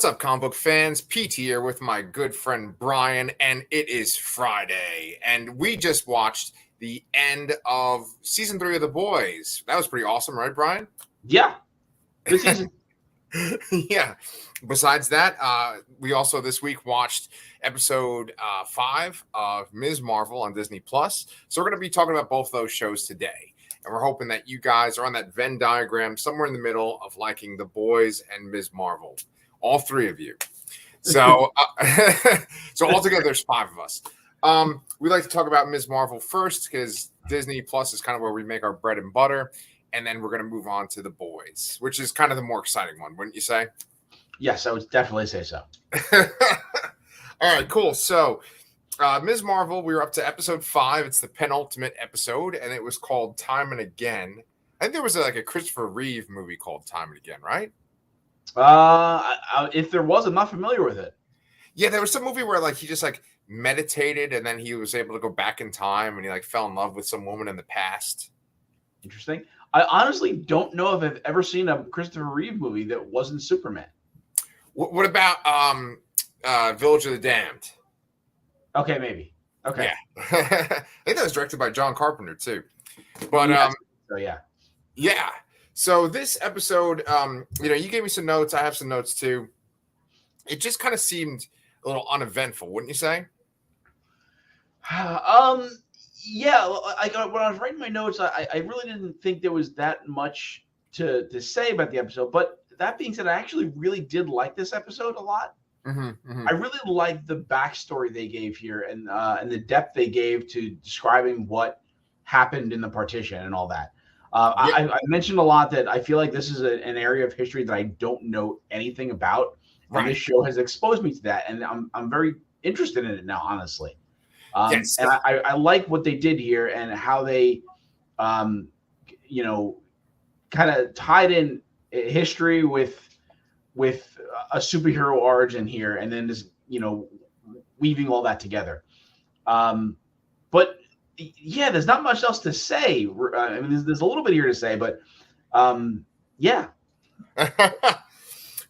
What's up, comic book fans? Pete here with my good friend Brian, and it is Friday, and we just watched the end of season 3 of The Boys. That was pretty awesome, right, Brian? Yeah, good season. Yeah. Besides that, we also this week watched episode 5 of Ms. Marvel on Disney Plus. So we're going to be talking about both those shows today. And we're hoping that you guys are on that Venn diagram somewhere in the middle of liking The Boys and Ms. Marvel. All three of you. So, so altogether, there's 5 of us. We'd like to talk about Ms. Marvel first because Disney Plus is kind of where we make our bread and butter. And then we're going to move on to The Boys, which is kind of the more exciting one, wouldn't you say? Yes, I would definitely say so. All right, cool. So, Ms. Marvel, we were up to episode 5. It's the penultimate episode, and it was called Time and Again. I think there was a Christopher Reeve movie called Time and Again, right? If there was, I'm not familiar with it. Yeah, there was some movie where he just meditated, and then he was able to go back in time, and he fell in love with some woman in the past. Interesting. I honestly don't know if I've ever seen a Christopher Reeve movie that wasn't Superman. What about Village of the Damned? Okay, maybe. Okay. Yeah. I think that was directed by John Carpenter too. But yeah. So this episode, you gave me some notes. I have some notes too. It just kind of seemed a little uneventful, wouldn't you say? Yeah. When I was writing my notes, I really didn't think there was that much to say about the episode. But that being said, I actually really did like this episode a lot. I really like the backstory they gave here and the depth they gave to describing what happened in the partition and all that. I mentioned a lot that I feel like this is an area of history that I don't know anything about. And this show has exposed me to that, and I'm very interested in it now, honestly. Yes. And I like what they did here and how they, kind of tied in history with a superhero origin here, and then just weaving all that together. But yeah, there's not much else to say. I mean, there's a little bit here to say, but yeah.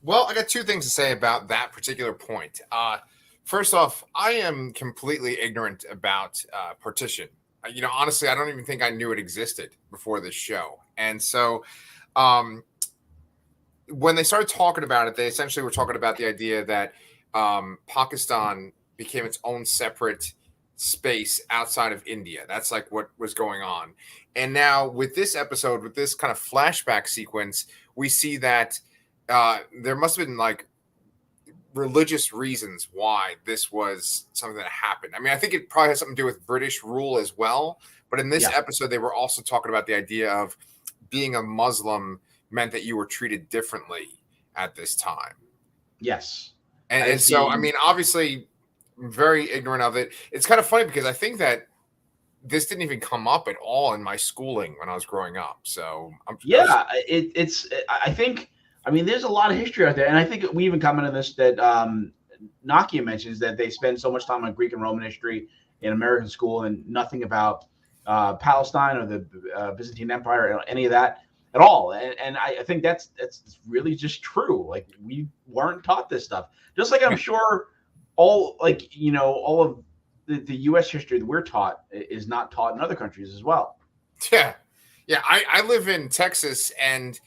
Well, I got 2 things to say about that particular point. First off, I am completely ignorant about partition. Honestly, I don't even think I knew it existed before this show. And so when they started talking about it, they essentially were talking about the idea that Pakistan became its own separate space outside of India. That's what was going on. And now with this episode, with this kind of flashback sequence, we see that there must have been religious reasons why this was something that happened. I mean, I think it probably has something to do with British rule as well. But in this episode, they were also talking about the idea of being a Muslim meant that you were treated differently at this time. Yes. And so, I mean, obviously, I'm very ignorant of it. It's kind of funny because I think that this didn't even come up at all in my schooling when I was growing up. So, I mean, there's a lot of history out there. And I think we even commented on this that Nakia mentions that they spend so much time on Greek and Roman history in American school and nothing about Palestine or the Byzantine Empire or any of that at all. And I think that's really just true. We weren't taught this stuff. Just like I'm sure all of the U.S. history that we're taught is not taught in other countries as well. Yeah. Yeah. I live in Texas, and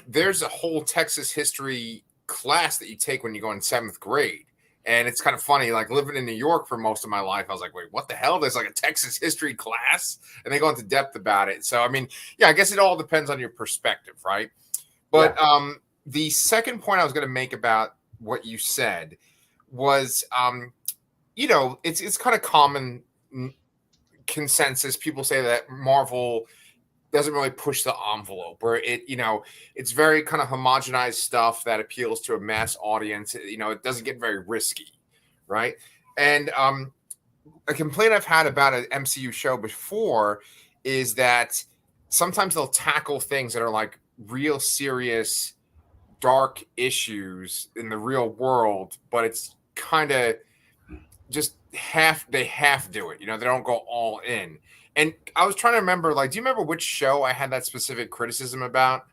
there's a whole Texas history class that you take when you go in 7th grade. And it's kind of funny, living in New York for most of my life, I was like, wait, what the hell? There's a Texas history class? And they go into depth about it. So, I mean, yeah, I guess it all depends on your perspective, right? But the second point I was going to make about what you said was, it's kind of common consensus. People say that Marvel doesn't really push the envelope, where it's very kind of homogenized stuff that appeals to a mass audience. It doesn't get very risky, right? And a complaint I've had about an MCU show before is that sometimes they'll tackle things that are real serious, dark issues in the real world, but it's kind of just they half do it. They don't go all in. And I was trying to remember, do you remember which show I had that specific criticism about?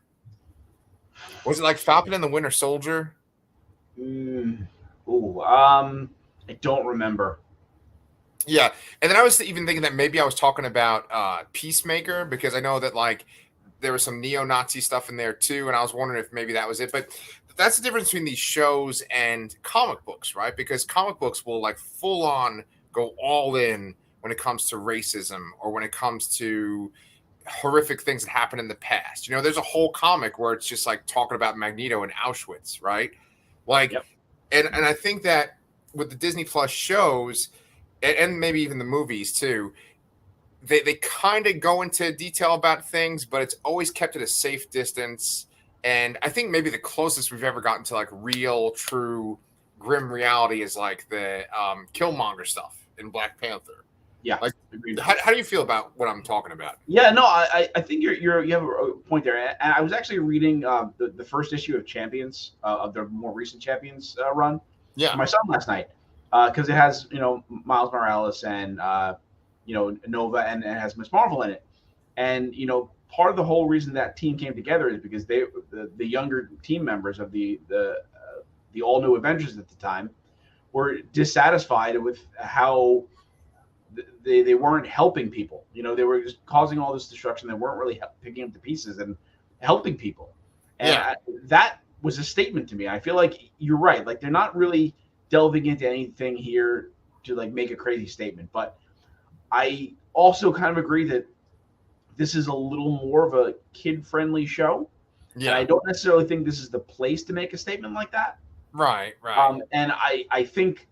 Was it Falcon and the Winter Soldier? Mm, I don't remember. Yeah, and then I was even thinking that maybe I was talking about Peacemaker, because I know that like there was some neo-Nazi stuff in there too, and I was wondering if maybe that was it. But that's the difference between these shows and comic books, right? Because comic books will like full on go all in when it comes to racism or when it comes to horrific things that happened in the past. You know, there's a whole comic where it's just like talking about Magneto and Auschwitz, right? Like, Yep. and I think that with the Disney Plus shows and maybe even the movies too, they kind of go into detail about things, but it's always kept at a safe distance. And I think maybe the closest we've ever gotten to like real, true, grim reality is like the Killmonger stuff in Black Panther. Yeah. Like, how do you feel about what I'm talking about? Yeah, no, I think you have a point there. And I was actually reading the first issue of Champions, of their more recent Champions run, Yeah, for my son last night, because it has Miles Morales and Nova, and it has Miss Marvel in it. And part of the whole reason that team came together is because the younger team members of the all new Avengers at the time were dissatisfied with how they weren't helping people. They were just causing all this destruction. They weren't really picking up the pieces and helping people. And yeah, that was a statement to me. I feel like you're right. Like they're not really delving into anything here to like make a crazy statement. But I also kind of agree that this is a little more of a kid-friendly show. And I yeah. don't necessarily think this is the place to make a statement like that. Right, right. And I think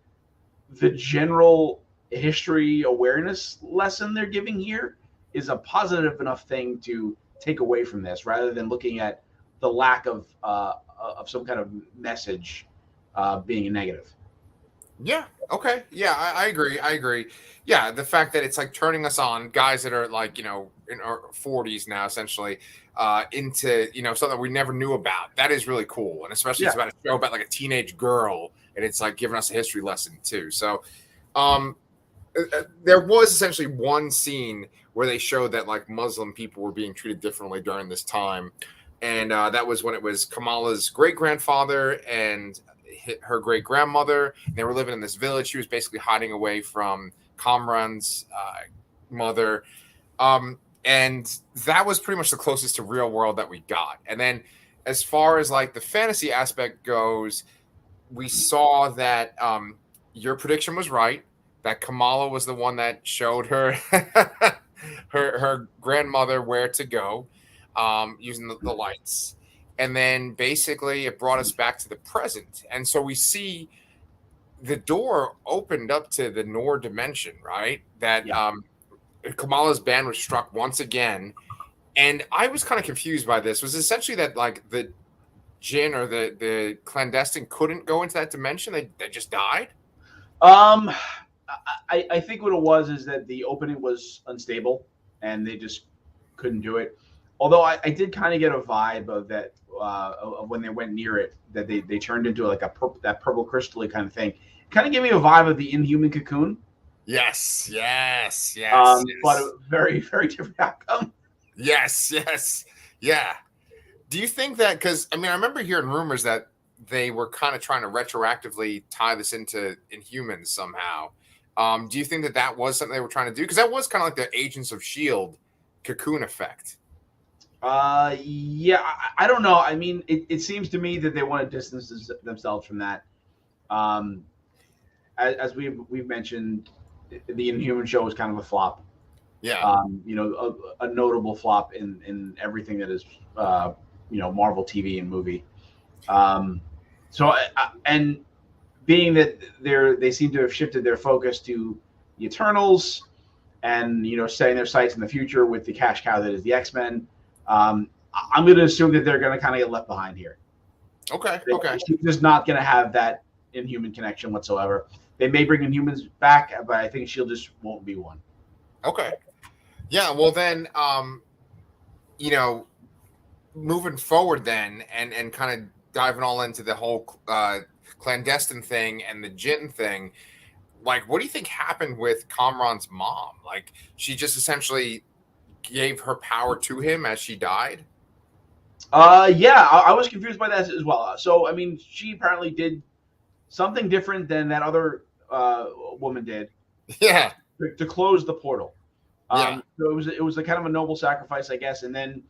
the general history awareness lesson they're giving here is a positive enough thing to take away from this, rather than looking at the lack of some kind of message being a negative. Yeah. Okay. Yeah, I agree. I agree. Yeah, the fact that it's like turning us on, guys that are like, in our 40s now, essentially, into, something we never knew about. That is really cool. And especially Yeah. it's about a show about like a teenage girl, and it's like giving us a history lesson too. So, um, there was essentially one scene where they showed that like Muslim people were being treated differently during this time. And that was when it was Kamala's great grandfather and her great grandmother. They were living in this village. She was basically hiding away from Kamran's mother. And that was pretty much the closest to real world that we got. And then as far as like the fantasy aspect goes, we saw that your prediction was right, that Kamala was the one that showed her her grandmother where to go, using the lights. And then basically it brought us back to the present. And so we see the door opened up to the Noor dimension, right? That Yeah. Kamala's band was struck once again. And I was kind of confused by this. Was essentially that like the Jinn or the clandestine couldn't go into that dimension? They just died? Um, I think what it was is that the opening was unstable and they just couldn't do it. Although I did kind of get a vibe of that of when they went near it, that they turned into like that purple crystal kind of thing. Kind of gave me a vibe of the Inhuman Cocoon, Yes, yes, yes, but yes. a very very different outcome. Yes, yes. Yeah. Do you think that, because I mean, I remember hearing rumors that they were kind of trying to retroactively tie this into Inhumans somehow. Do you think that that was something they were trying to do? Because that was kind of like the Agents of S.H.I.E.L.D. cocoon effect. Yeah, I don't know. I mean, it seems to me that they want to distance themselves from that. Um, as we've mentioned, the Inhuman show was kind of a flop. Yeah. A notable flop in everything that is Marvel TV and movie. And being that they seem to have shifted their focus to the Eternals, and setting their sights in the future with the cash cow that is the X-Men. I'm going to assume that they're going to kind of get left behind here. Okay. Okay. She's just not going to have that Inhuman connection whatsoever. They may bring Inhumans back, but I think she'll just won't be one. Okay. Yeah. Well, then, moving forward, then, and kind of diving all into the whole clandestine thing and the Jinn thing. Like, what do you think happened with Kamran's mom? Like, she just essentially gave her power to him as she died? Yeah, I was confused by that as well. So, I mean, she apparently did something different than that other woman did. Yeah. To close the portal. Yeah. So it was a kind of a noble sacrifice, I guess. And then,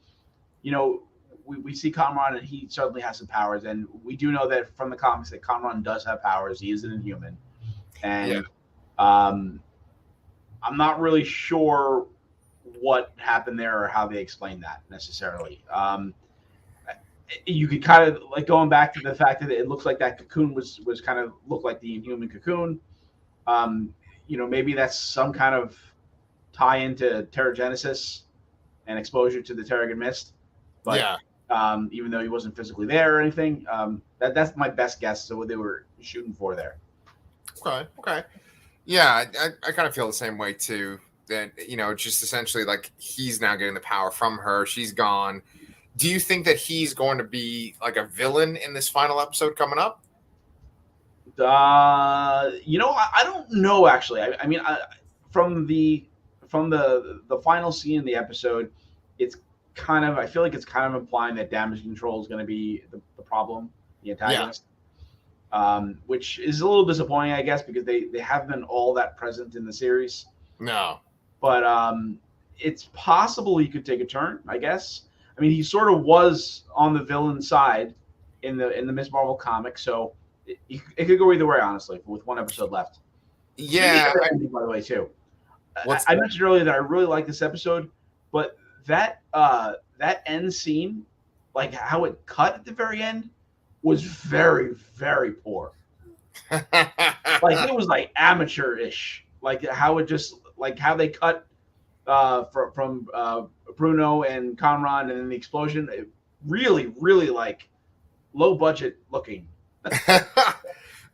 we see Kamran and he suddenly has some powers, and we do know that from the comics that Kamran does have powers. He is an Inhuman, and I'm not really sure what happened there or how they explain that necessarily. You could kind of like going back to the fact that it looks like that cocoon was kind of looked like the Inhuman cocoon. Maybe that's some kind of tie into Terrigenesis and exposure to the Terrigen Mist. But even though he wasn't physically there or anything, that's my best guess of what they were shooting for there. Okay. Yeah, I kind of feel the same way too. That just essentially like he's now getting the power from her. She's gone. Do you think that he's going to be like a villain in this final episode coming up? I don't know actually. I mean, from the final scene in the episode, it's kind of, I feel like it's kind of implying that damage control is going to be the problem, the antagonist. Which is a little disappointing, I guess, because they haven't been all that present in the series. No, but it's possible he could take a turn, I guess. I mean, he sort of was on the villain side in the Ms. Marvel comic, so it could go either way, honestly, with one episode left. Yeah. By the way, too. I mentioned earlier that I really like this episode, but that end scene, like how it cut at the very end, was very, very poor. Like it was like amateurish. Like how it just like how they cut from Bruno and Kamran and then the explosion. It really, really like low budget looking.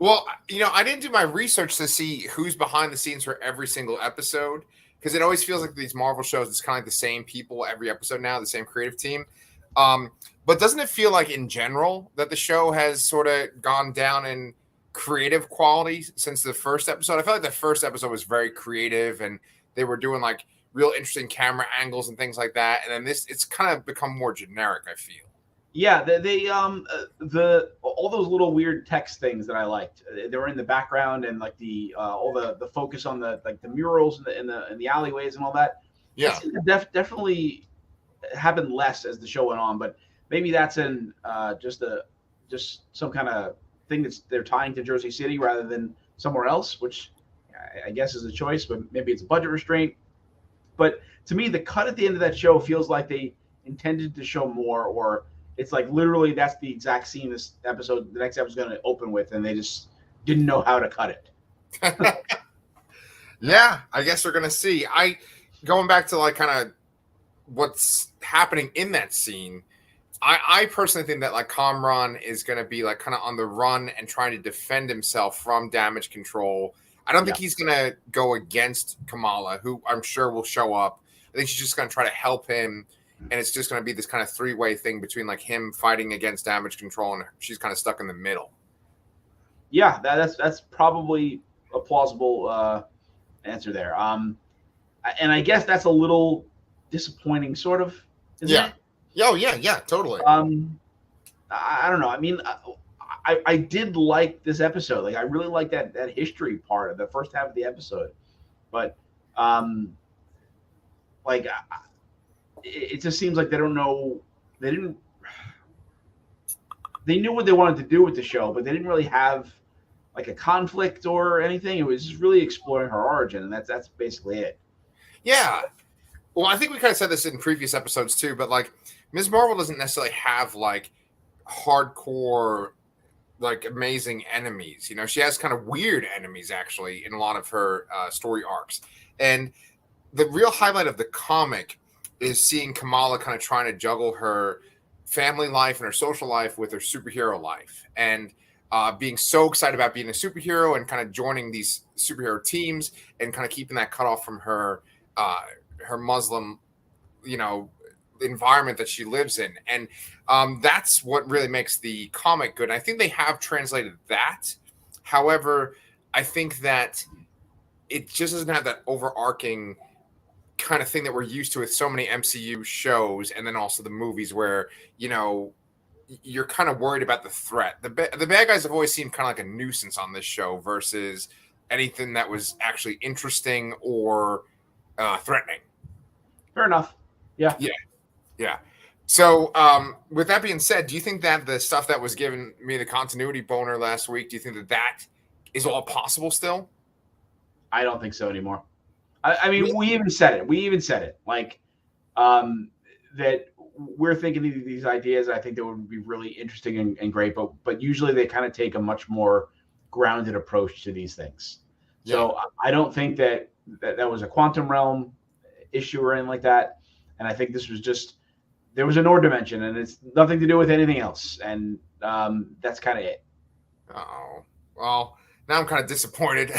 Well, I didn't do my research to see who's behind the scenes for every single episode, because it always feels like these Marvel shows, it's kind of like the same people every episode now, the same creative team. But doesn't it feel like in general that the show has sort of gone down in creative quality since the first episode? I felt like the first episode was very creative and they were doing like real interesting camera angles and things like that. And then it's kind of become more generic, I feel. Yeah, they all those little weird text things that I liked. They were in the background, and like the all the focus on the like the murals in the alleyways and all that. Yeah, definitely happened less as the show went on, but maybe that's in just some kind of thing they're tying to Jersey City rather than somewhere else, which I guess is a choice, but maybe it's a budget restraint. But to me, the cut at the end of that show feels like they intended to show more, or it's like literally that's the exact scene the next episode is going to open with, and they just didn't know how to cut it. Yeah, I guess we're going to see. Going back to like kind of what's happening in that scene, I personally think that like Kamran is going to be like kind of on the run and trying to defend himself from damage control. I don't think he's going to go against Kamala, who I'm sure will show up. I think she's just going to try to help him. And it's just going to be this kind of three-way thing between like him fighting against damage control and she's kind of stuck in the middle. Yeah, that's probably a plausible answer there. And I guess that's a little disappointing, sort of. Isn't it? Oh, yeah, totally. I don't know. I mean, I did like this episode. Like, I really like that history part of the first half of the episode. But, it just seems like they don't know. They knew what they wanted to do with the show, but they didn't really have like a conflict or anything. It was just really exploring her origin, and that's basically it. Yeah. Well, I think we kind of said this in previous episodes too, but like Ms. Marvel doesn't necessarily have like hardcore, like amazing enemies. She has kind of weird enemies actually in a lot of her story arcs. And the real highlight of the comic is seeing Kamala kind of trying to juggle her family life and her social life with her superhero life, and being so excited about being a superhero and kind of joining these superhero teams and kind of keeping that cut off from her Muslim, environment that she lives in. And that's what really makes the comic good. And I think they have translated that. However, I think that it just doesn't have that overarching kind of thing that we're used to with so many MCU shows, and then also the movies where you're kind of worried about the threat. The bad guys have always seemed kind of like a nuisance on this show versus anything that was actually interesting or threatening. Fair enough. Yeah. Yeah. So, with that being said, do you think that the stuff that was giving me the continuity boner last week, do you think that that is all possible still? I don't think so anymore. I mean, we even said it. Like, that we're thinking of these ideas. I think that would be really interesting and great, but usually they kind of take a much more grounded approach to these things. Yeah. So I don't think that was a quantum realm issue or anything like that. And I think this was just, there was a Nord dimension, and it's nothing to do with anything else. And that's kind of it. Oh, well, now I'm kind of disappointed.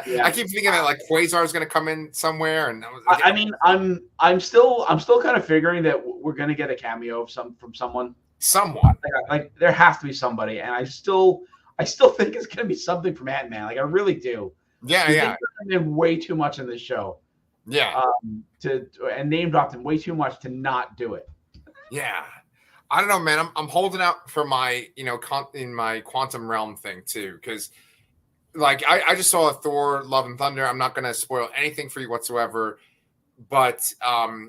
Yeah. I keep thinking that like Quasar is going to come in somewhere, and I mean, I'm still kind of figuring that we're going to get a cameo from someone. Someone. Like there has to be somebody, and I still think it's going to be something from Ant-Man. Like I really do. Yeah. They did way too much in this show. Yeah. And name dropped him way too much to not do it. Yeah. I don't know, man. I'm holding out for my, in my quantum realm thing too, because like I just saw a Thor: Love and Thunder. I'm not going to spoil anything for you whatsoever, but I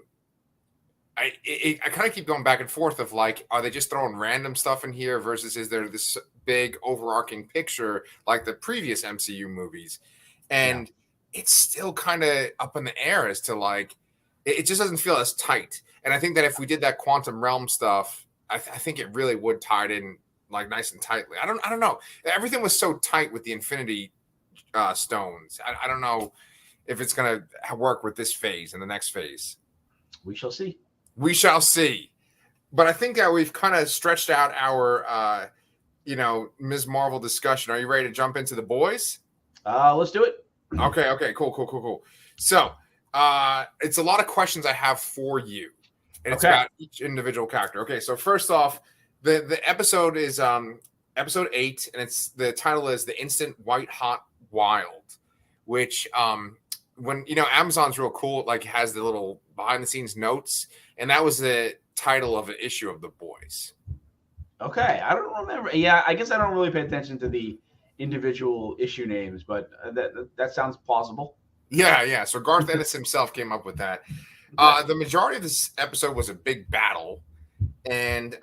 kind of keep going back and forth of like, are they just throwing random stuff in here versus is there this big overarching picture like the previous MCU movies? And it's still kind of up in the air as to like, it just doesn't feel as tight. And I think that if we did that quantum realm stuff, I think it really would tie it in like nice and tightly. I don't know. Everything was so tight with the Infinity Stones. I don't know if it's going to work with this phase and the next phase. We shall see. We shall see. But I think that we've kind of stretched out our, Ms. Marvel discussion. Are you ready to jump into the boys? Let's do it. Okay. Cool. So it's a lot of questions I have for you. And it's about each individual character. Okay, so first off, the episode is episode 8, and the title is The Instant White Hot Wild, which when Amazon's real cool, like has the little behind the scenes notes, and that was the title of an issue of The Boys. Okay, I don't remember. Yeah, I guess I don't really pay attention to the individual issue names, but that sounds plausible. Yeah. So Garth Ennis himself came up with that. The majority of this episode was a big battle, and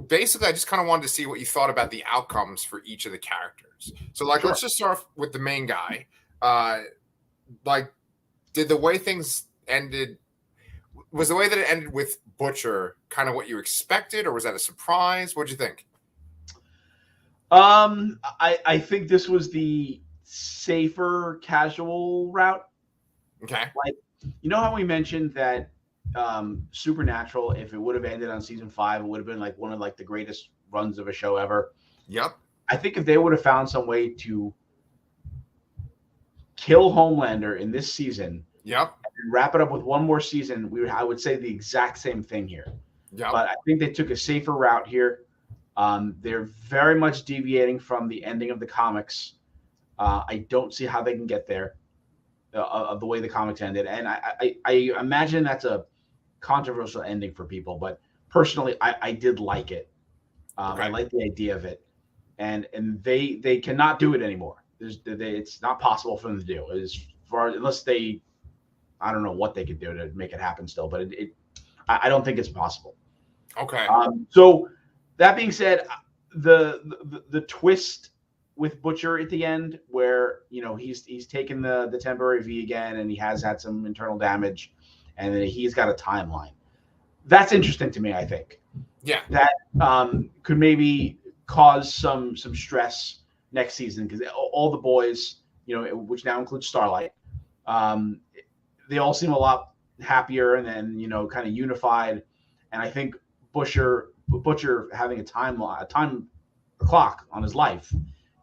basically I just kind of wanted to see what you thought about the outcomes for each of the characters. So let's just start off with the main guy. Did the way things ended, was the way that it ended with Butcher kind of what you expected, or was that a surprise? What'd you think? I think this was the safer casual route. Okay. Like, you know how we mentioned that Supernatural, if it would have ended on season 5, it would have been like one of like the greatest runs of a show ever. Yep. I think if they would have found some way to kill Homelander in this season, yep, and wrap it up with one more season, I would say the exact same thing here. Yep. But I think they took a safer route here. They're very much deviating from the ending of the comics. I don't see how they can get there. Of the way the comics ended, and I imagine that's a controversial ending for people, but personally, I did like it. I like the idea of it, and they cannot do it anymore. It's not possible for them to do unless they, I don't know what they could do to make it happen still, but I don't think it's possible. Okay. So that being said, the twist with Butcher at the end, where he's taken the temporary V again, and he has had some internal damage, and then he's got a timeline. That's interesting to me. I think, that could maybe cause some stress next season, because all the boys, which now includes Starlight, they all seem a lot happier and then kind of unified. And I think Butcher having a time clock on his life,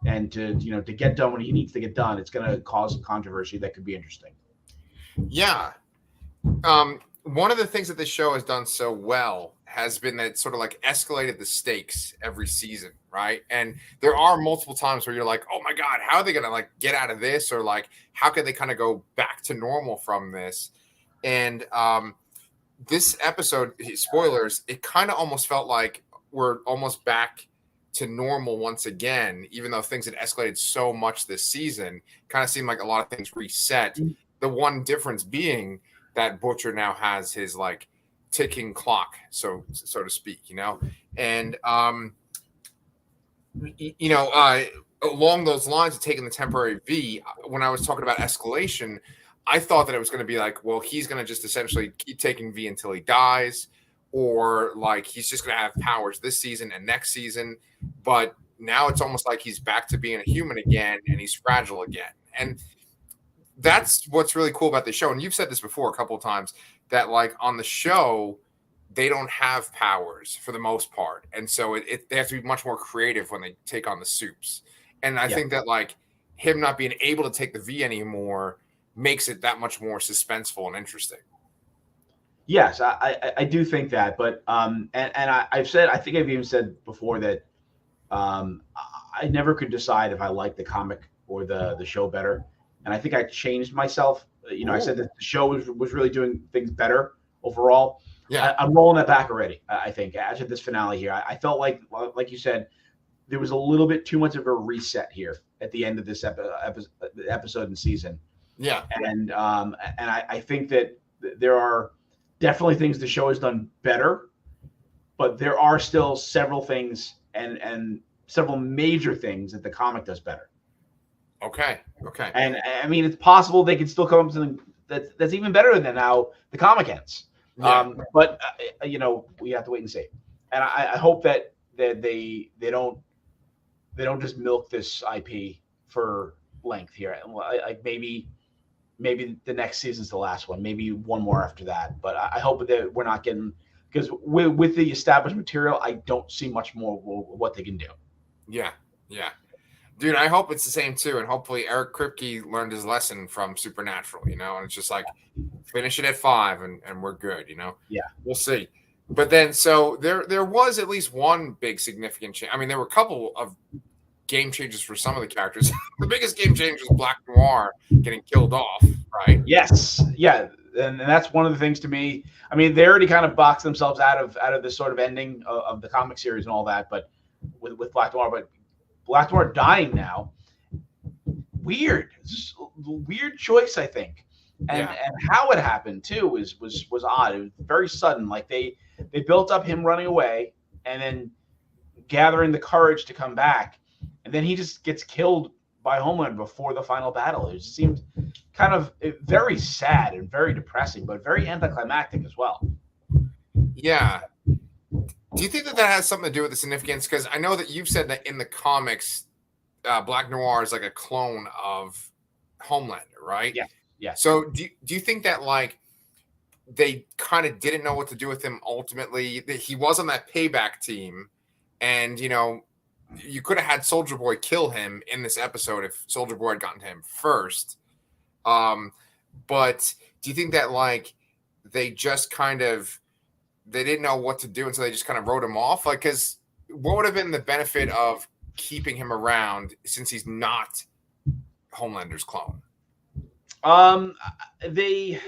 and to get done when he needs to get done, it's going to cause some controversy that could be interesting. Yeah. One of the things that this show has done so well has been that it sort of like escalated the stakes every season, right? And there are multiple times where you're like, oh my God, how are they going to like get out of this? Or like, how can they kind of go back to normal from this? And this episode, spoilers, it kind of almost felt like we're almost back to normal once again, even though things had escalated so much this season. Kind of seemed like a lot of things reset. The one difference being that Butcher now has his like ticking clock, so to speak, and along those lines of taking the temporary V, when I was talking about escalation, I thought that it was going to be like, well, he's going to just essentially keep taking V until he dies, or like he's just going to have powers this season and next season. But now it's almost like he's back to being a human again, and he's fragile again. And that's what's really cool about the show. And you've said this before a couple of times, that like on the show, they don't have powers for the most part. And so they have to be much more creative when they take on the Supes. And I think that like him not being able to take the V anymore makes it that much more suspenseful and interesting. Yes, I do think that, but I've said, I think I've even said before that I never could decide if I liked the comic or the show better, and I think I changed myself. I said that the show was really doing things better overall. Yeah, I'm rolling that back already. I think after this finale here, I felt like you said, there was a little bit too much of a reset here at the end of this episode and season. Yeah, and I think that there are definitely things the show has done better, but there are still several things and several major things that the comic does better. Okay. And I mean, it's possible they could still come up with something that's even better than how the comic ends. Yeah. But we have to wait and see. And I hope that they don't just milk this IP for length here. Like maybe the next season's the last one, maybe one more after that. But I hope that we're not getting, because with the established material, I don't see much more what they can do. Yeah. Dude, I hope it's the same too. And hopefully Eric Kripke learned his lesson from Supernatural, and it's just like finish it at 5 and we're good, Yeah. We'll see. But then, so there was at least one big significant change. I mean, there were a couple of game changes for some of the characters. The biggest game change was Black Noir getting killed off, right? Yes. Yeah. And that's one of the things to me. I mean, they already kind of boxed themselves out of this sort of ending of the comic series and all that, but with Black Noir, but Black Noir dying now, weird. It's a weird choice, I think. And how it happened too was odd. It was very sudden. Like they built up him running away and then gathering the courage to come back, and then he just gets killed by Homelander before the final battle. It just seemed kind of very sad and very depressing, but very anticlimactic as well. Yeah. Do you think that has something to do with the significance? Because I know that you've said that in the comics, Black Noir is like a clone of Homelander, right? Yeah. So do you think that like they kind of didn't know what to do with him ultimately? That he was on that payback team, and you could have had Soldier Boy kill him in this episode if Soldier Boy had gotten to him first. But do you think that like they just they didn't know what to do, and so they just kind of wrote him off? Like, because what would have been the benefit of keeping him around since he's not Homelander's clone? They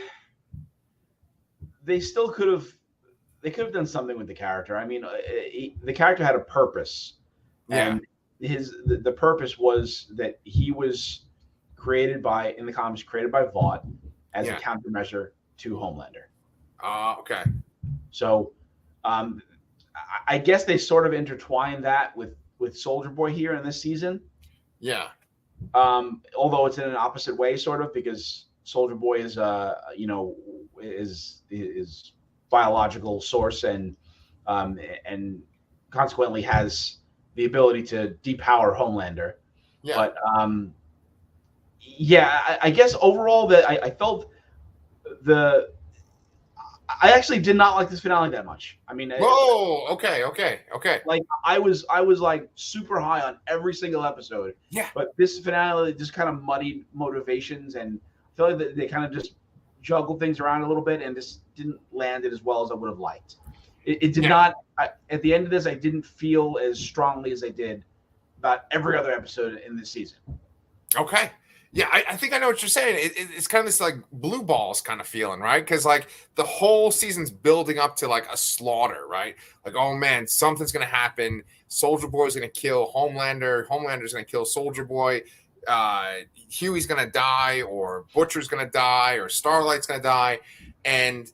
still could have done something with the character. I mean, the character had a purpose, and the purpose was that he was created by Vought as a countermeasure to Homelander. Okay. So, I guess they sort of intertwined that with Soldier Boy here in this season. Yeah. Although it's in an opposite way, sort of, because Soldier Boy is is biological source and consequently has the ability to depower Homelander. Yeah. But I guess overall that I felt I actually did not like this finale that much. I mean, okay. Like I was like super high on every single episode. Yeah. But this finale just kind of muddied motivations, and I feel like they kind of just juggled things around a little bit and just didn't land it as well as I would have liked. It did not. At the end of this, I didn't feel as strongly as I did about every other episode in this season. Okay. Yeah, I think I know what you're saying. It's kind of this like blue balls kind of feeling, right? Because like the whole season's building up to like a slaughter, right? Like, oh man, something's gonna happen. Soldier Boy's gonna kill Homelander. Homelander's gonna kill Soldier Boy. Huey's gonna die, or Butcher's gonna die, or Starlight's gonna die, and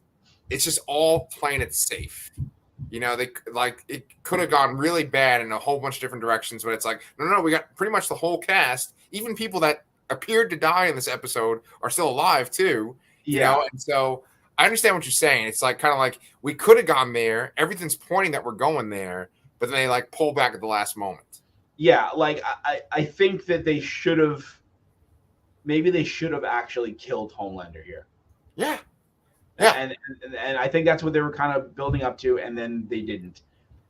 it's just all playing it safe. You know, they like it could have gone really bad in a whole bunch of different directions, but it's like, no, we got pretty much the whole cast, even people that appeared to die in this episode are still alive too. You know, and so I understand what you're saying. It's like kind of like we could have gone there. Everything's pointing that we're going there, but then they like pull back at the last moment. Yeah, like I think that they should have, maybe they should have actually killed Homelander here. Yeah. And I think that's what they were kind of building up to, and then they didn't.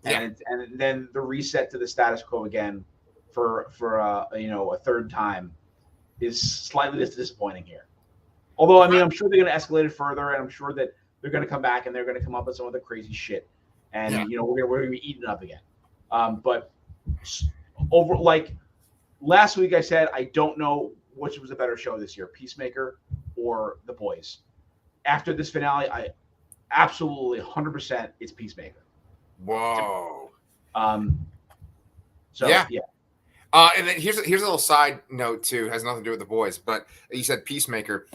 And then the reset to the status quo again for a third time is slightly disappointing here. Although, I mean, I'm sure they're going to escalate it further, and I'm sure that they're going to come back and they're going to come up with some other crazy shit, and we're going to be eaten up again. But over like last week, I said I don't know which was a better show this year, Peacemaker or The Boys. After this finale, I absolutely 100% it's Peacemaker. Whoa. So yeah. And then here's a little side note too. Has nothing to do with The Boys, but you said Peacemaker.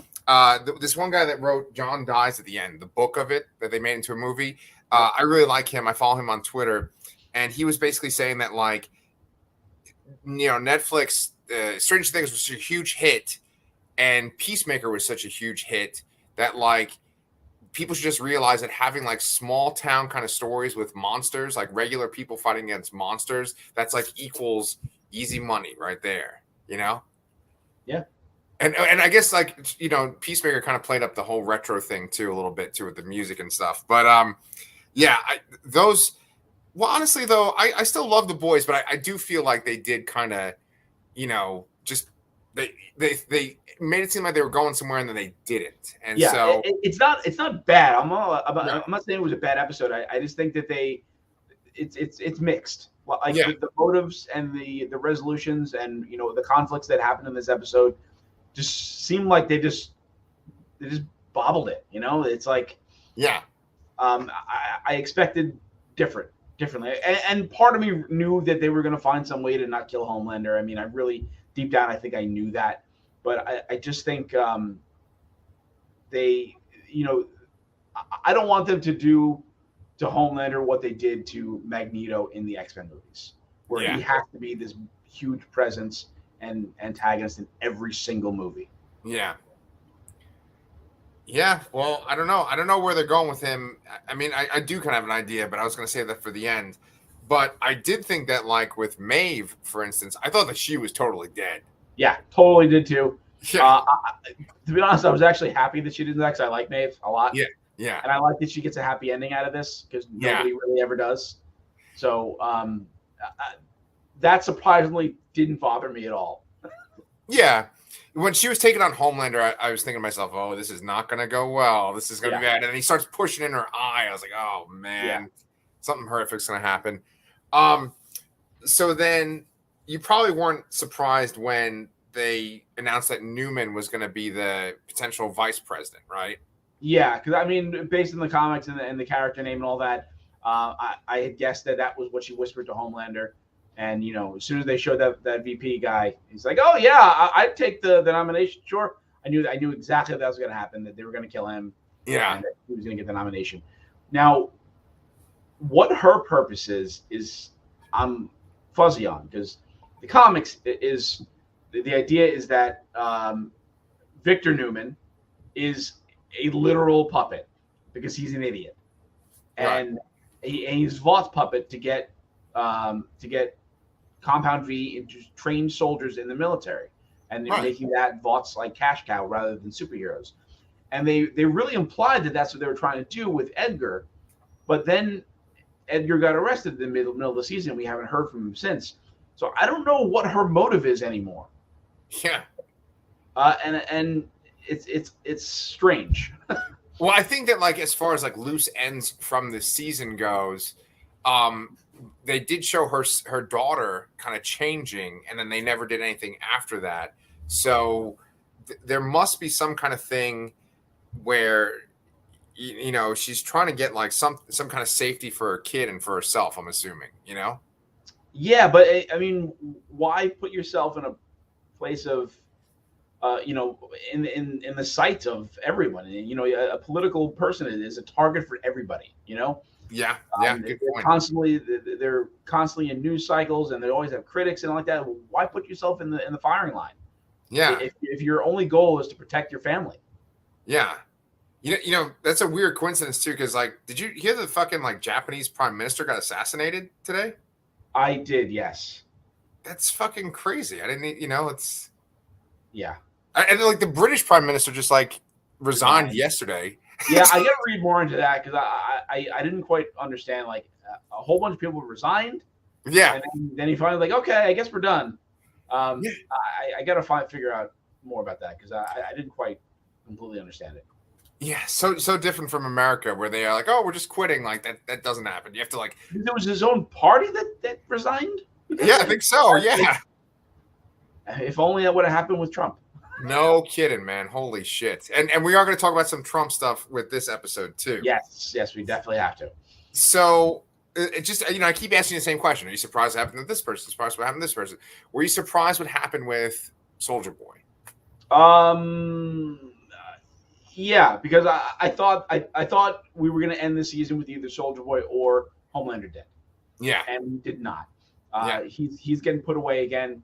This one guy that wrote John Dies at the End, the book of it that they made into a movie. I really like him. I follow him on Twitter, and he was basically saying that like, Netflix, Stranger Things was a huge hit, and Peacemaker was such a huge hit that like people should just realize that having like small town kind of stories with monsters, like regular people fighting against monsters, that's like equals easy money right there, Yeah. And I guess like, Peacemaker kind of played up the whole retro thing too a little bit too with the music and stuff. But honestly though, I still love The Boys, but I do feel like they did kind of, just they made it seem like they were going somewhere and then they didn't. And so it's not bad. I'm not saying it was a bad episode. I just think that it's mixed. Like the motives and the resolutions and the conflicts that happened in this episode just seemed like they just bobbled it. It's like I expected differently, and part of me knew that they were going to find some way to not kill Homelander. I mean, I really deep down I think I knew that, but I just think they I don't want them to do to Homelander what they did to Magneto in the X-Men movies, where he has to be this huge presence and antagonist in every single movie. Yeah, well, I don't know where they're going with him. I mean, I do kind of have an idea, but I was going to say that for the end. But I did think that, like, with Maeve, for instance, I thought that she was totally dead. Yeah, totally did too. To be honest, I was actually happy that she didn't die because I like Maeve a lot. Yeah. And I like that she gets a happy ending out of this because nobody really ever does. So that surprisingly didn't bother me at all. Yeah. When she was taking on Homelander, I was thinking to myself, oh, this is not going to go well. This is going to be bad. And then he starts pushing in her eye. I was like, oh, man, something horrific's going to happen. So then you probably weren't surprised when they announced that Newman was going to be the potential vice president, right? Yeah, because I mean, based on the comics and the character name and all that, I had guessed that was what she whispered to Homelander. And as soon as they showed that VP guy, he's like, "Oh yeah, I'd take the nomination." Sure, I knew exactly that was going to happen. That they were going to kill him. Yeah, and that he was going to get the nomination. Now, what her purpose is I'm fuzzy on, because the comics is the idea is that Victor Newman is a literal puppet because he's an idiot, and he's Vought's puppet to get Compound V into trained soldiers in the military, and they're making that Vought's like cash cow rather than superheroes. And they really implied that that's what they were trying to do with Edgar, but then Edgar got arrested in the middle of the season. We haven't heard from him since, so I don't know what her motive is anymore. Yeah, and it's strange. Well, I think that like as far as like loose ends from the season goes, they did show her daughter kind of changing, and then they never did anything after that. So there must be some kind of thing where she's trying to get like some kind of safety for her kid and for herself. I'm assuming, Yeah, but I mean, why put yourself in a place of, in the sight of everyone? A political person is a target for everybody. Yeah, good point. They're constantly in news cycles, and they always have critics and like that. Why put yourself in the firing line? Yeah, if your only goal is to protect your family. Yeah, that's a weird coincidence too. Because like, did you hear the fucking like Japanese prime minister got assassinated today? I did, yes. That's fucking crazy. I didn't, it's yeah. And like the British prime minister just like resigned yesterday. Yeah, I got to read more into that because I didn't quite understand. Like a whole bunch of people resigned. Yeah. And then he finally like, okay, I guess we're done. I got to figure out more about that because I didn't quite completely understand it. Yeah, so different from America where they are like, oh, we're just quitting. Like that doesn't happen. You have to like. There was his own party that resigned. Yeah, I think so. Yeah. If only that would have happened with Trump. No kidding, man. Holy shit. And we are going to talk about some Trump stuff with this episode too. Yes, we definitely have to. So it just, I keep asking the same question. Are you surprised what happened to this person? Surprised what happened to this person? Were you surprised what happened with Soldier Boy? Yeah, because I thought we were going to end the season with either Soldier Boy or Homelander dead. Yeah. And we did not. He's getting put away again.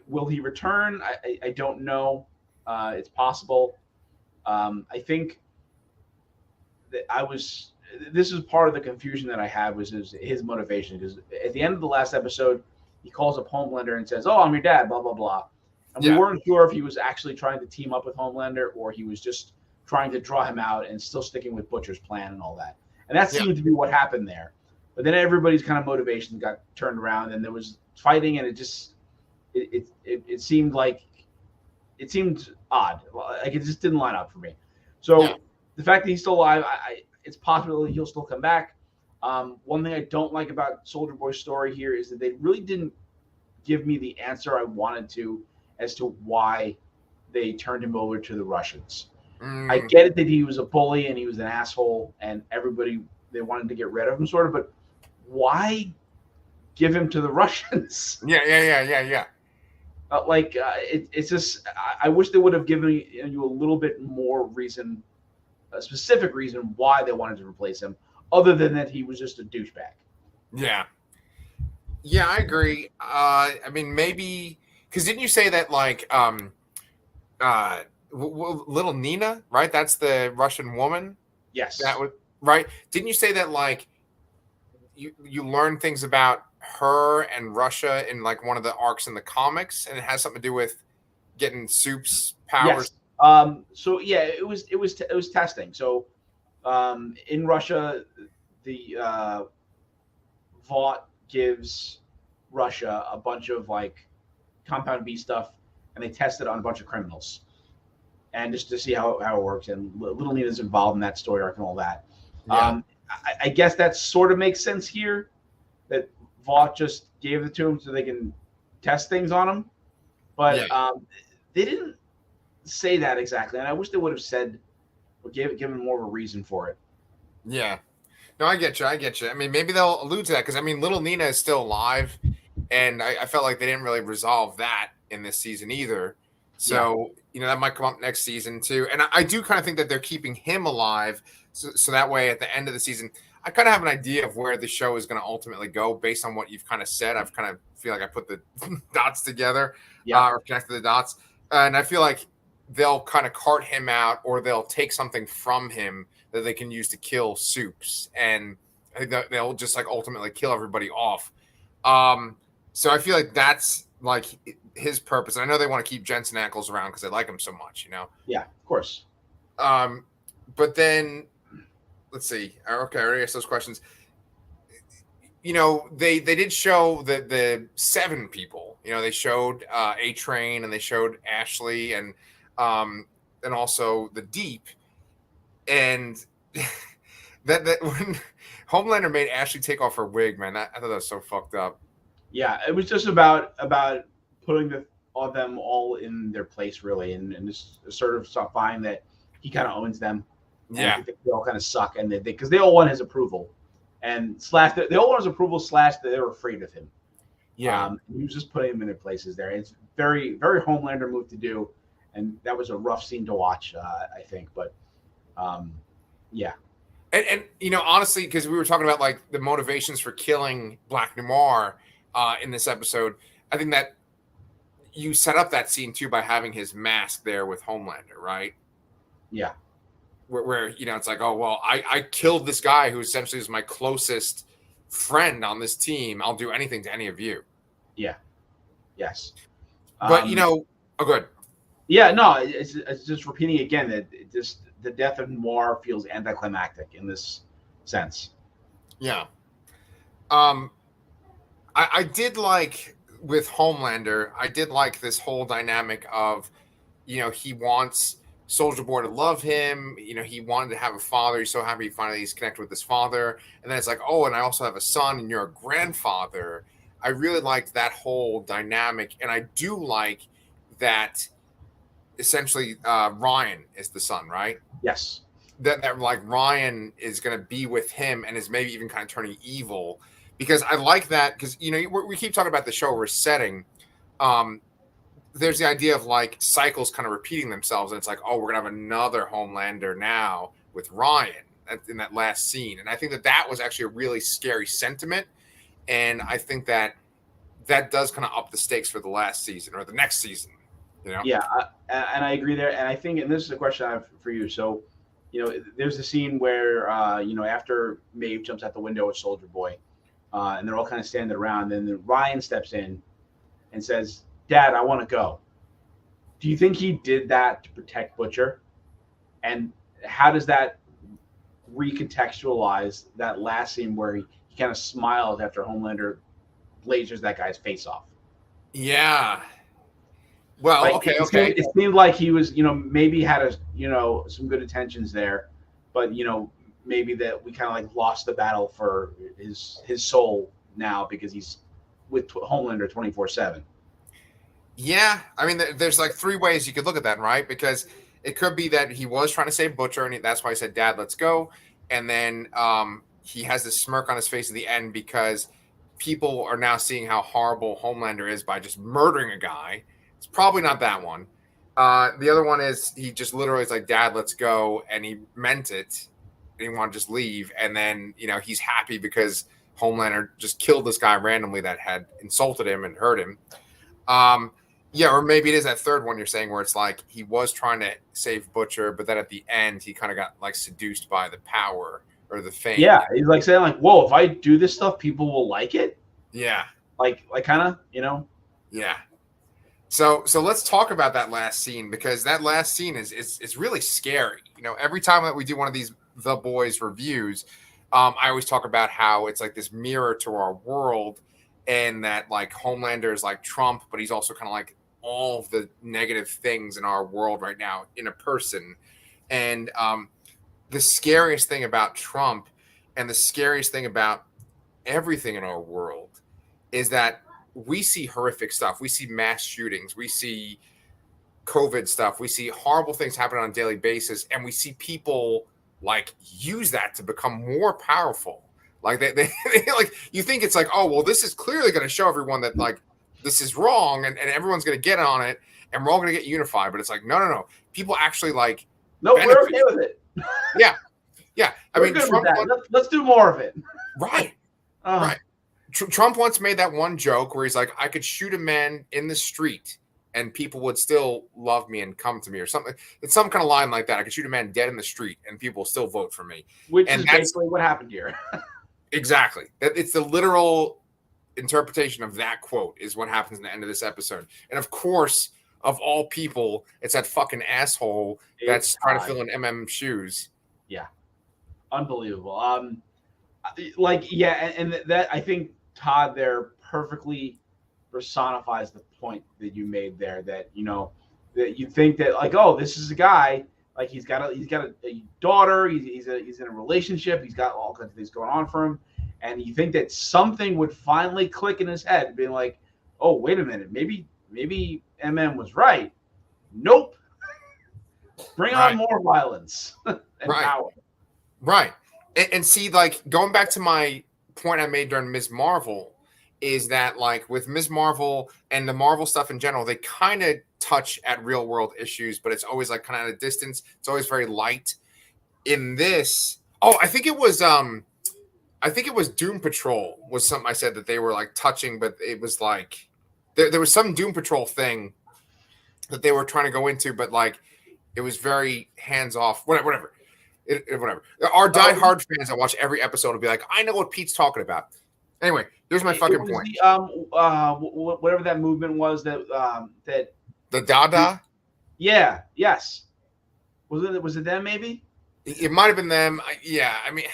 Will he return? I don't know. It's possible. I think that this is part of the confusion that I had was his motivation. Because at the end of the last episode, he calls up Homelander and says, "Oh, I'm your dad," blah, blah, blah. And we weren't sure if he was actually trying to team up with Homelander or he was just trying to draw him out and still sticking with Butcher's plan and all that. And that seemed to be what happened there. But then everybody's kind of motivations got turned around and there was fighting and it seemed odd. Like it just didn't line up for me. So the fact that he's still alive, it's possible he'll still come back. One thing I don't like about Soldier Boy's story here is that they really didn't give me the answer I wanted to as to why they turned him over to the Russians. I get it that he was a bully and he was an asshole and they wanted to get rid of him sort of, but why give him to the Russians? Yeah. It's just, I wish they would have given you a little bit more reason, a specific reason why they wanted to replace him, other than that he was just a douchebag. Yeah, I agree. I mean, maybe because didn't you say that like little Nina, right? That's the Russian woman. Yes, that was right. Didn't you say that like you learn things about her and Russia in like one of the arcs in the comics, and it has something to do with getting Soup's powers? Yes. So yeah, it was testing. So in Russia, the Vought gives Russia a bunch of like Compound B stuff, and they test it on a bunch of criminals, and just to see how it works. And Little Nina's involved in that story arc and all that. Yeah. I guess that sort of makes sense here, that Vought just gave it to him so they can test things on him, but they didn't say that exactly, and I wish they would have said or given more of a reason for it. Yeah. No, I get you. I mean, maybe they'll allude to that because I mean, Little Nina is still alive, and I felt like they didn't really resolve that in this season either. So that might come up next season too. And I do kind of think that they're keeping him alive, so that way at the end of the season, I kind of have an idea of where the show is going to ultimately go based on what you've kind of said. I've kind of feel like I put the dots together, or connected the dots, and I feel like they'll kind of cart him out, or they'll take something from him that they can use to kill Soups, and I think they'll just like ultimately kill everybody off. So I feel like that's like his purpose. And I know they want to keep Jensen Ackles around because they like him so much, Yeah, of course. But then let's see. Okay, I already asked those questions. They did show the 7 people. They showed A-Train and they showed Ashley and also the Deep. And that when Homelander made Ashley take off her wig, man, I thought that was so fucked up. Yeah, it was just about putting the all them all in their place really, and just sort of stop buying that he kind of owns them, and I think they all kind of suck, and because they all want his approval, and they all want his approval / they're afraid of him. Yeah, he was just putting them in their places there. It's very very Homelander move to do, and that was a rough scene to watch, I think, but yeah. And honestly, because we were talking about like the motivations for killing Black Noir in this episode, I think that you set up that scene too by having his mask there with Homelander, right? Yeah. Where it's like, oh well, I killed this guy who essentially is my closest friend on this team. I'll do anything to any of you. Yeah. Yes. But oh, good. Yeah, no, it's just repeating again that the death of Noir feels anticlimactic in this sense. Yeah. I did like with Homelander, I did like this whole dynamic of, he wants Soldier Boy to love him. He wanted to have a father. He's so happy he's connected with his father. And then it's like, oh, and I also have a son and you're a grandfather. I really liked that whole dynamic. And I do like that essentially Ryan is the son, right? Yes. That like Ryan is going to be with him and is maybe even kind of turning evil, because I like that, because we keep talking about the show we're setting. There's the idea of like cycles kind of repeating themselves, and it's like, oh, we're gonna have another Homelander now with Ryan in that last scene, and I think that was actually a really scary sentiment, and I think that does kind of up the stakes for the last season or the next season. Yeah, and I agree there, and I think, and this is a question I have for you. So, there's a scene where after Maeve jumps out the window with Soldier Boy, and they're all kind of standing around, and then Ryan steps in and says, Dad, I want to go. Do you think he did that to protect Butcher? And how does that recontextualize that last scene where he kind of smiles after Homelander lasers that guy's face off? Yeah. Well, okay. It seemed like he was, maybe had some good intentions there, but maybe that we kind of like lost the battle for his soul now because he's with Homelander 24/7. Yeah, I mean, there's like three ways you could look at that, right? Because it could be that he was trying to save Butcher, and that's why he said, Dad, let's go. And then he has this smirk on his face at the end because people are now seeing how horrible Homelander is by just murdering a guy. It's probably not that one. The other one is he just literally is like, Dad, let's go. And he meant it. And he wanted to just leave. And then, he's happy because Homelander just killed this guy randomly that had insulted him and hurt him. Yeah, or maybe it is that third one you're saying where it's like he was trying to save Butcher, but then at the end he kind of got like seduced by the power or the fame. Yeah, he's like saying like, whoa, if I do this stuff, people will like it. Yeah. Like kind of, Yeah. So let's talk about that last scene, because that last scene is really scary. Every time that we do one of these The Boys reviews, I always talk about how it's like this mirror to our world, and that like Homelander is like Trump, but he's also kind of like all of the negative things in our world right now in a person. And the scariest thing about Trump and the scariest thing about everything in our world is that we see horrific stuff. We see mass shootings. We see COVID stuff. We see horrible things happen on a daily basis. And we see people like use that to become more powerful. Like they like, you think it's like, oh, well, this is clearly going to show everyone that like this is wrong, and everyone's going to get on it, and we're all going to get unified. But it's like, no. People actually like. No, we're okay with it. Yeah. I mean, Trump let's do more of it. Right. Right. Trump once made that one joke where he's like, I could shoot a man in the street and people would still love me and come to me, or something. It's some kind of line like that. I could shoot a man dead in the street and people will still vote for me. Which is basically what happened here. Exactly. It's the literal interpretation of that quote is what happens in the end of this episode. And of course, of all people, it's that fucking asshole that's trying to fill in shoes. Yeah. Unbelievable. And that I think Todd there perfectly personifies the point that you made there, that that you think that like, oh, this is a guy, like he's got a daughter, he's in a relationship, he's got all kinds of things going on for him, and you think that something would finally click in his head, being like, oh, wait a minute, maybe maybe MM was right. Nope. Bring on more violence and power. Right. And see, like, going back to my point I made during Ms. Marvel is that, like, with Ms. Marvel and the Marvel stuff in general, they kind of touch at real world issues, but it's always like kind of at a distance. It's always very light. In this, I think it was Doom Patrol was something I said that they were like touching, but it was like there was some Doom Patrol thing that they were trying to go into, but like it was very hands off. Whatever. Whatever. Our diehard fans that watch every episode will be like, I know what Pete's talking about. Anyway, here's my fucking point. Whatever that movement was that the Dada. Yeah. Yes. Was it them? Maybe. It might have been them. Yeah. I mean,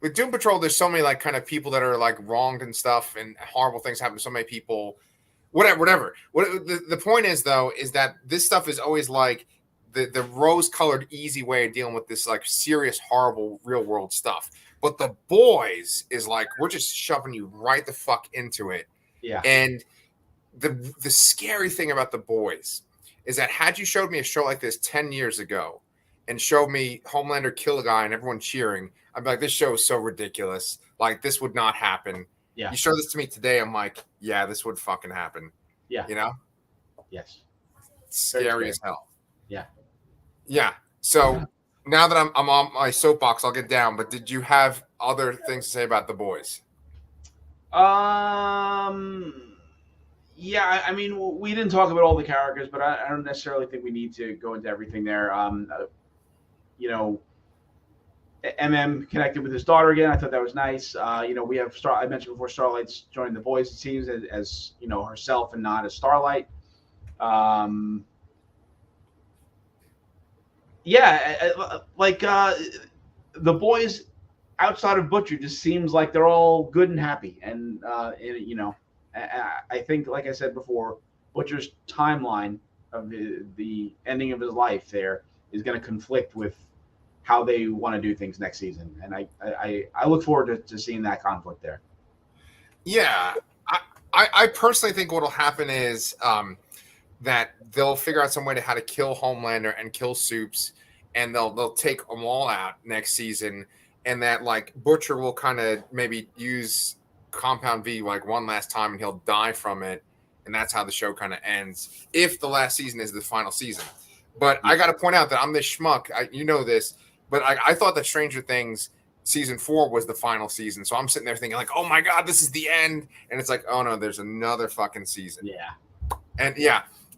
with Doom Patrol, there's so many like kind of people that are like wronged and stuff, and horrible things happen to so many people. Whatever. The point is though, is that this stuff is always like the rose-colored easy way of dealing with this like serious, horrible, real-world stuff. But The Boys is like, we're just shoving you right the fuck into it. Yeah. And the scary thing about The Boys is that had you showed me a show like this 10 years ago and showed me Homelander kill a guy and everyone cheering, I'd be like, this show is so ridiculous. Like, this would not happen. Yeah. You show this to me today, I'm like, yeah, this would fucking happen. Yeah. You know? Yes. It's scary as hell. Yeah. Yeah. So now that I'm on my soapbox, I'll get down. But did you have other things to say about The Boys? Yeah, I mean, we didn't talk about all the characters, but I don't necessarily think we need to go into everything there. MM connected with his daughter again. I thought that was nice. We have I mentioned before, Starlight's joining The Boys, it seems, as herself and not as Starlight. The Boys outside of Butcher just seems like they're all good and happy. And, I think, like I said before, Butcher's timeline of the ending of his life there is going to conflict with how they want to do things next season. And I look forward to seeing that conflict there. Yeah. I personally think what will happen is that they'll figure out some way to how to kill Homelander and kill Soups, and they'll take them all out next season, and that like Butcher will kind of maybe use Compound V like one last time, and he'll die from it, and that's how the show kind of ends. If the last season is the final season, but I got to point out that I'm this schmuck. You know this, but I thought that Stranger Things season 4 was the final season, so I'm sitting there thinking like, oh my god, this is the end, and it's like, oh no, there's another fucking season.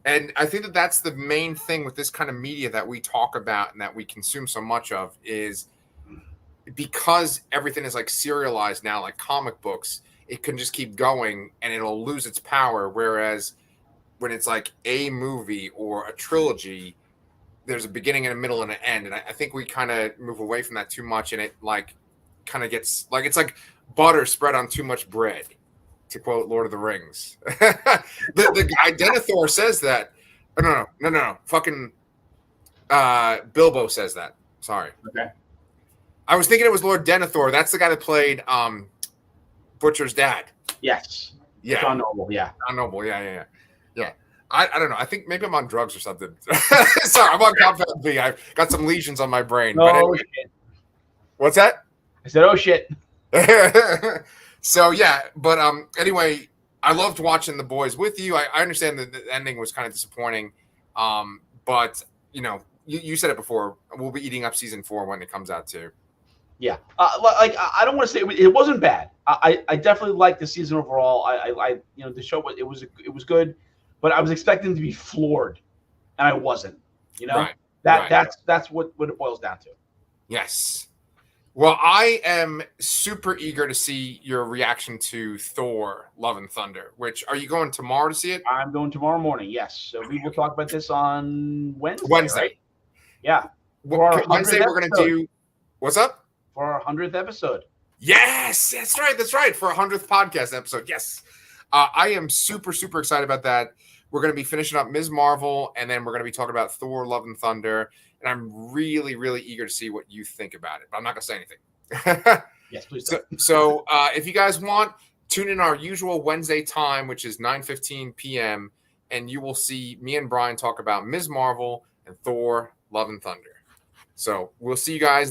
And I think that that's the main thing with this kind of media that we talk about and that we consume so much of, is because everything is like serialized now, like comic books, it can just keep going and it'll lose its power. Whereas when it's like a movie or a trilogy, there's a beginning and a middle and an end. And I think we kind of move away from that too much, and it like kind of gets like, it's like butter spread on too much bread, to quote Lord of the Rings. the guy Denethor says that. No. Fucking Bilbo says that. Sorry. Okay. I was thinking it was Lord Denethor. That's the guy that played Butcher's dad. Yes. Yeah. John Noble. Yeah. John Noble. Yeah. I don't know. I think maybe I'm on drugs or something. Sorry, I'm on Compound V. I've got some lesions on my brain. Oh, but anyway. shit. What's that? I said, oh, shit. So, yeah. But anyway, I loved watching The Boys with you. I understand that the ending was kind of disappointing. But, you said it before. We'll be eating up season 4 when it comes out, too. Yeah. I don't want to say it wasn't bad. I definitely liked the season overall. The show was good, but I was expecting to be floored, and I wasn't. Right. That's what it boils down to. Yes. Well, I am super eager to see your reaction to Thor: Love and Thunder. Which, are you going tomorrow to see it? I'm going tomorrow morning. Yes. So we will talk about this on Wednesday. Right? Yeah. Wednesday we're going to do. What's up? For our 100th episode. Yes, that's right. For our 100th podcast episode. Yes. I am super, super excited about that. We're going to be finishing up Ms. Marvel, and then we're going to be talking about Thor: Love and Thunder. And I'm really, really eager to see what you think about it. But I'm not going to say anything. Yes, please. So if you guys want, tune in our usual Wednesday time, which is 9:15 p.m., and you will see me and Brian talk about Ms. Marvel and Thor: Love and Thunder. So we'll see you guys